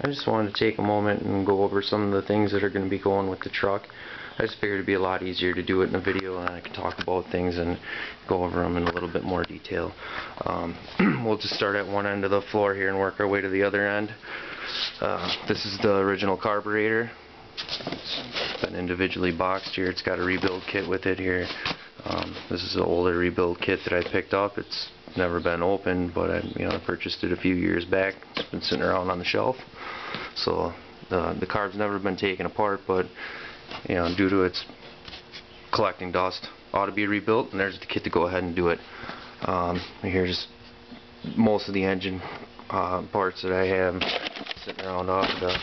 I just wanted to take a moment and go over some of the things that are going to be going with the truck. I just figured it'd be a lot easier to do it in a video, and I can talk about things and go over them in a little bit more detail. We'll just start at one end of the floor here and work our way to the other end. This is the original carburetor. It's been individually boxed here. It's got a rebuild kit with it here. This is an older rebuild kit that I picked up. It's never been opened, but I purchased it a few years back. It's been sitting around on the shelf. So the carb's never been taken apart, but due to its collecting dust, ought to be rebuilt, and there's the kit to go ahead and do it. Here's most of the engine parts that I have sitting around off of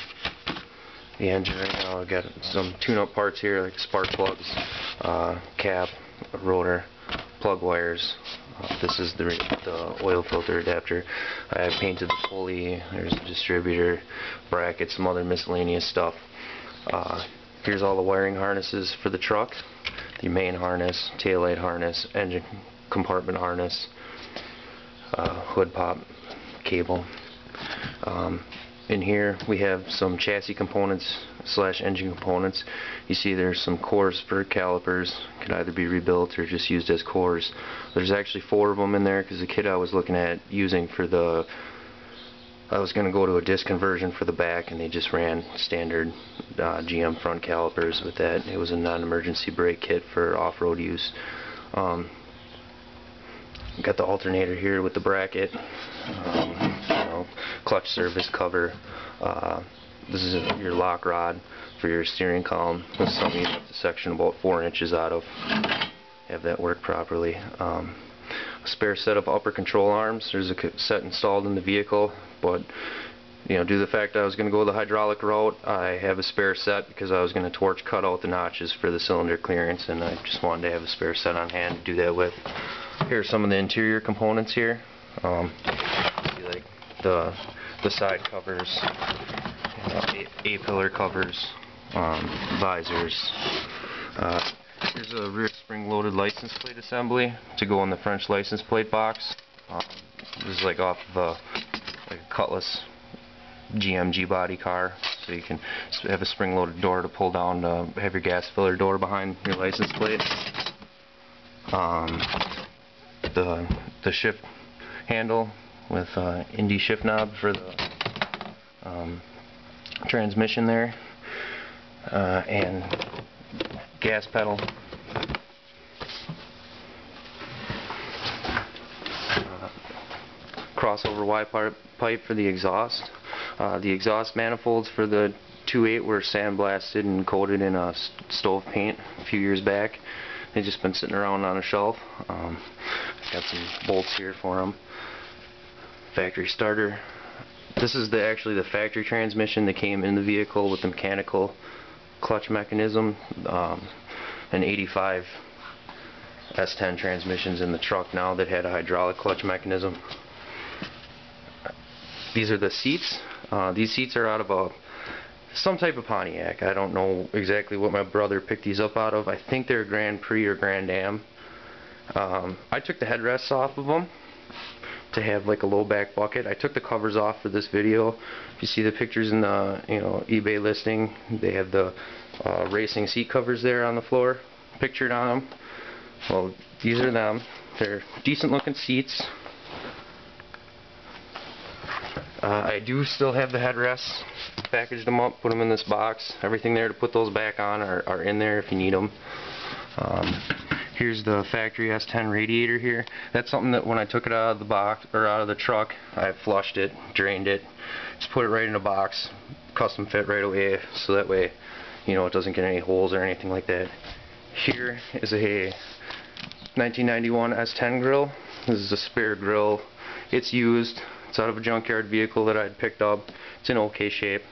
the engine right now. I've got some tune-up parts here, like spark plugs, cap, rotor, plug wires. This is the oil filter adapter. I have painted the pulley. There's a distributor, bracket, some other miscellaneous stuff. Here's all the wiring harnesses for the truck. The main harness, taillight harness, engine compartment harness, hood pop cable. In here we have some chassis components / engine components. You see there's some cores for calipers. Could either be rebuilt or just used as cores. There's actually 4 of them in there because the kit I was looking at using for I was going to go to a disc conversion for the back, and they just ran standard GM front calipers with that. It was a non-emergency brake kit for off-road use. Got the alternator here with the bracket, clutch service cover. This is your lock rod for your steering column. This is something you have to section about 4 inches out of. Have that work properly. A spare set of upper control arms. There's a set installed in the vehicle, but due to the fact that I was going to go the hydraulic route, I have a spare set because I was going to torch cut out the notches for the cylinder clearance, and I just wanted to have a spare set on hand to do that with. Here's some of the interior components here. See, like the side covers, A-pillar covers, visors. Here's a rear spring-loaded license plate assembly to go in the French license plate box. This is like off of a Cutlass GM G-body car, so you can have a spring-loaded door to pull down to have your gas filler door behind your license plate. The shift handle with Indy shift knob for the transmission there, and gas pedal. Crossover Y pipe for the exhaust. The exhaust manifolds for the 2.8 were sandblasted and coated in stove paint a few years back. They've just been sitting around on a shelf. Got some bolts here for them. Factory starter. This is actually the factory transmission that came in the vehicle with the mechanical clutch mechanism. An 85 S-10 transmissions in the truck now that had a hydraulic clutch mechanism. These are the seats. These seats are out of some type of Pontiac. I don't know exactly what my brother picked these up out of. I think they're Grand Prix or Grand Am. I took the headrests off of them to have like a low back bucket. I took the covers off for this video. If you see the pictures in the eBay listing, they have the racing seat covers there on the floor pictured on them. Well, these are them. They're decent looking seats. I do still have the headrests. Packaged them up, put them in this box. Everything there to put those back on are in there if you need them. Here's the factory S-10 radiator here. That's something that when I took it out of the box or out of the truck, I flushed it, drained it, just put it right in a box, custom fit right away, so that way it doesn't get any holes or anything like that. Here is a 1991 S-10 grill. This is a spare grill. It's used. It's out of a junkyard vehicle that I'd picked up. It's in okay shape.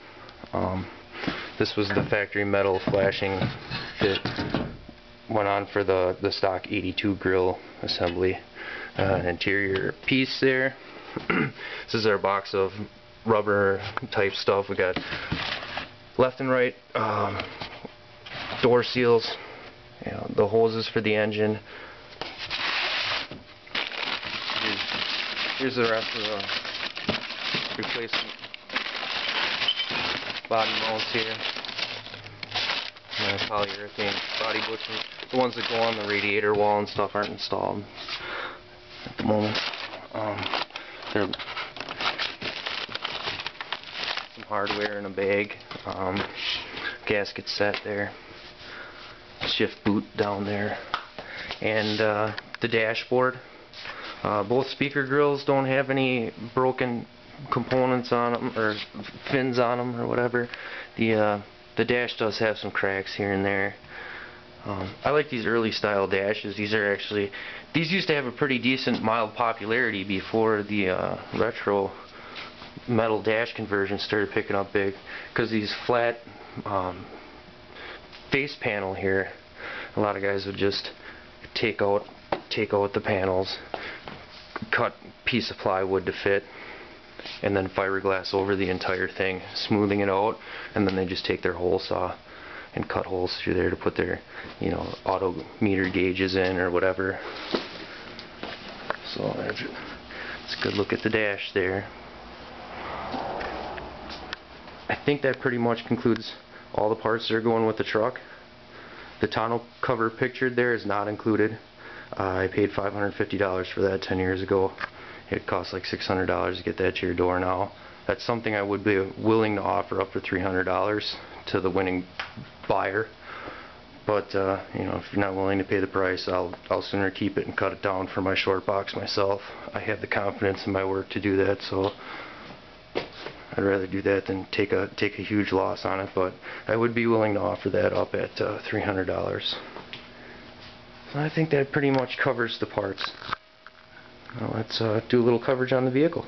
This was the factory metal flashing that went on for the stock 82 grill assembly. An interior piece there. This is our box of rubber type stuff. We got left and right door seals, the hoses for the engine. Here's the rest of the replacement body mounts here. And polyurethane body bushings. The ones that go on the radiator wall and stuff aren't installed at the moment. They're some hardware in a bag. Gasket set there. Shift boot down there. And the dashboard. Both speaker grills don't have any broken components on them or fins on them or whatever. The dash does have some cracks here and there. I like these early style dashes. These used to have a pretty decent mild popularity before the retro metal dash conversion started picking up big, because these flat face panel here, a lot of guys would just take out the panels, cut a piece of plywood to fit, and then fiberglass over the entire thing, smoothing it out, and then they just take their hole saw and cut holes through there to put their, auto meter gauges in or whatever. So it's a good look at the dash there. I think that pretty much concludes all the parts that are going with the truck. The tonneau cover pictured there is not included. I paid $550 for that 10 years ago. It costs like $600 to get that to your door now. That's something I would be willing to offer up for $300 to the winning buyer. But if you're not willing to pay the price, I'll sooner keep it and cut it down for my short box myself. I have the confidence in my work to do that, so I'd rather do that than take a huge loss on it. But I would be willing to offer that up at $300. So I think that pretty much covers the parts. Now let's do a little coverage on the vehicle.